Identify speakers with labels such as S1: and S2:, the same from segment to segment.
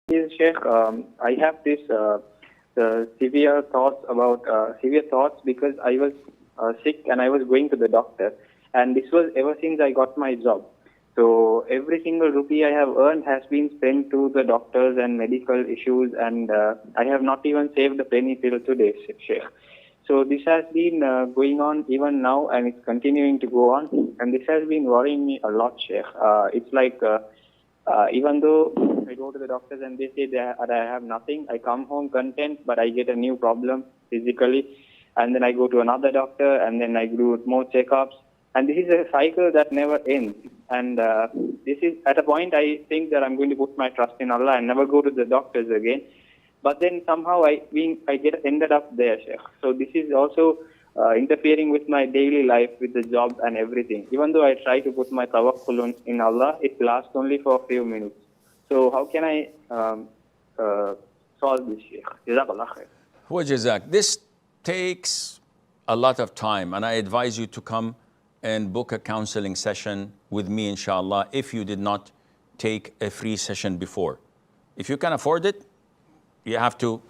S1: Yes, Sheikh, I have this severe thoughts because I was sick and I was going to the doctor, and this was ever since I got my job. So every single rupee I have earned has been spent to the doctors and medical issues, and I have not even saved a penny till today, Sheikh. So this has been going on even now, and it's continuing to go on, and this has been worrying me a lot, Sheikh. It's like even though I go to the doctors and they say that I have nothing, I come home content, but I get a new problem physically, and then I go to another doctor, and then I do more checkups, and this is a cycle that never ends. And this is at a point I think that I'm going to put my trust in Allah and never go to the doctors again. But then somehow I get ended up there, Sheikh. So this is also interfering with my daily life, with the job and everything. Even though I try to put my tawakkul in Allah, it lasts only for a few minutes. So how can I solve this, Sheikh? Jazakallah khair.
S2: Well, Jazak, this takes a lot of time, and I advise you to come and book a counseling session with me, inshallah, if you did not take a free session before. If you can afford it, you have to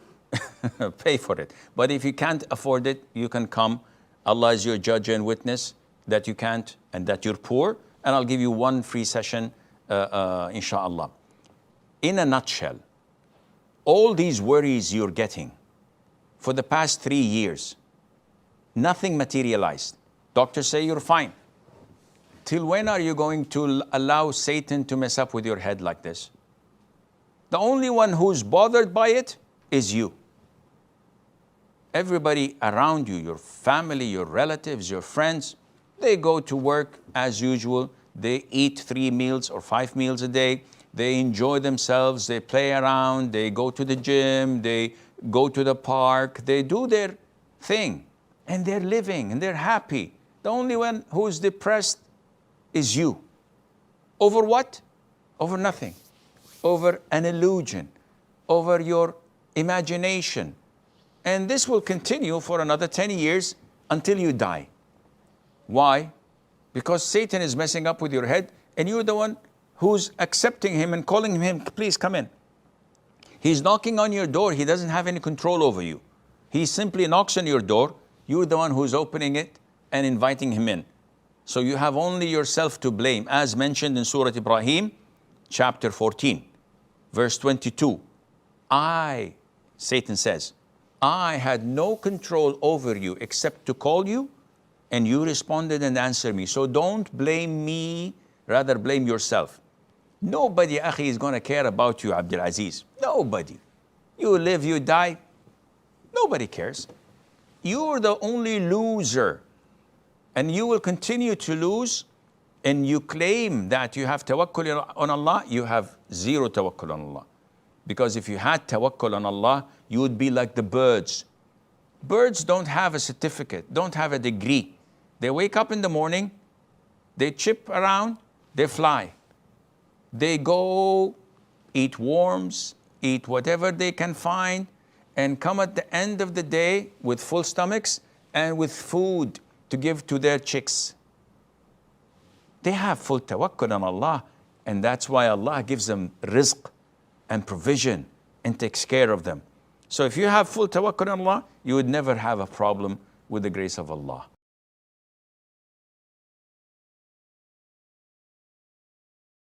S2: pay for it. But if you can't afford it, you can come. Allah is your judge and witness that you can't and that you're poor, and I'll give you one free session, inshallah. In a nutshell, all these worries you're getting for the past 3 years, nothing materialized. Doctors say you're fine. Till when are you going to allow Satan to mess up with your head like this? The only one who's bothered by it is you. Everybody around you, your family, your relatives, your friends, they go to work as usual. They eat 3 meals or 5 meals a day. They enjoy themselves. They play around. They go to the gym. They go to the park. They do their thing. And they're living and they're happy. The only one who's depressed is you. Over what? Over nothing. Over an illusion. Over your imagination. And this will continue for another 10 years until you die. Why? Because Satan is messing up with your head, and you're the one who's accepting him and calling him, please come in. He's knocking on your door. He doesn't have any control over you. He simply knocks on your door. You're the one who's opening it and inviting him in. So you have only yourself to blame, as mentioned in Surah Ibrahim, chapter 14, verse 22. Satan says, I had no control over you except to call you, and you responded and answered me. So don't blame me, rather blame yourself. Nobody, akhi, is going to care about you, Abdul Aziz. Nobody. You live, you die. Nobody cares. You're the only loser. And you will continue to lose, and you claim that you have tawakkul on Allah. You have zero tawakkul on Allah. Because if you had tawakkul on Allah, you would be like the birds. Birds don't have a certificate, don't have a degree. They wake up in the morning, they chip around, they fly. They go eat worms, eat whatever they can find, and come at the end of the day with full stomachs and with food to give to their chicks. They have full tawakkul on Allah, and that's why Allah gives them rizq and provision and takes care of them. So if you have full tawakkul on Allah, you would never have a problem with the grace of Allah.